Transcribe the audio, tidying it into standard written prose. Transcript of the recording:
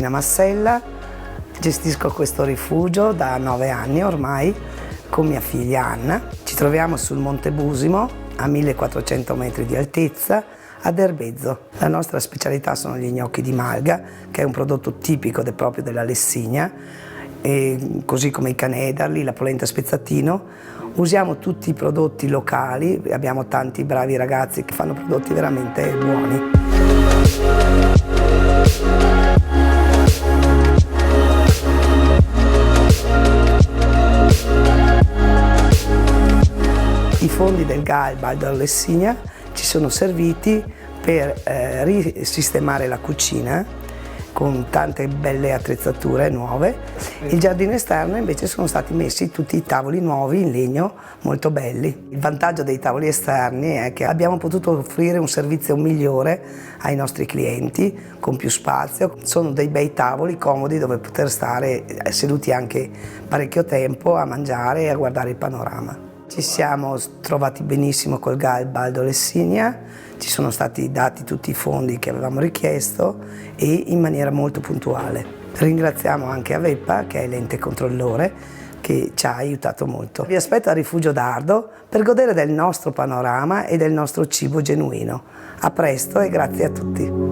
Cristina Massella, gestisco questo rifugio da 9 anni ormai con mia figlia Anna. Ci troviamo sul Monte Busimo a 1400 metri di altezza ad Erbezzo. La nostra specialità sono gli gnocchi di malga, che è un prodotto tipico proprio della Lessigna, e così come i canederli, la polenta spezzatino. Usiamo tutti i prodotti locali, abbiamo tanti bravi ragazzi che fanno prodotti veramente buoni. I fondi del Garibaldo Lessigna ci sono serviti per risistemare la cucina con tante belle attrezzature nuove. Il giardino esterno invece sono stati messi tutti i tavoli nuovi in legno molto belli. Il vantaggio dei tavoli esterni è che abbiamo potuto offrire un servizio migliore ai nostri clienti con più spazio. Sono dei bei tavoli comodi dove poter stare seduti anche parecchio tempo a mangiare e a guardare il panorama. Ci siamo trovati benissimo col Garibaldo Lessigna, ci sono stati dati tutti i fondi che avevamo richiesto e in maniera molto puntuale. Ringraziamo anche Aveppa, che è l'ente controllore, che ci ha aiutato molto. Vi aspetto a Rifugio Dardo per godere del nostro panorama e del nostro cibo genuino. A presto e grazie a tutti.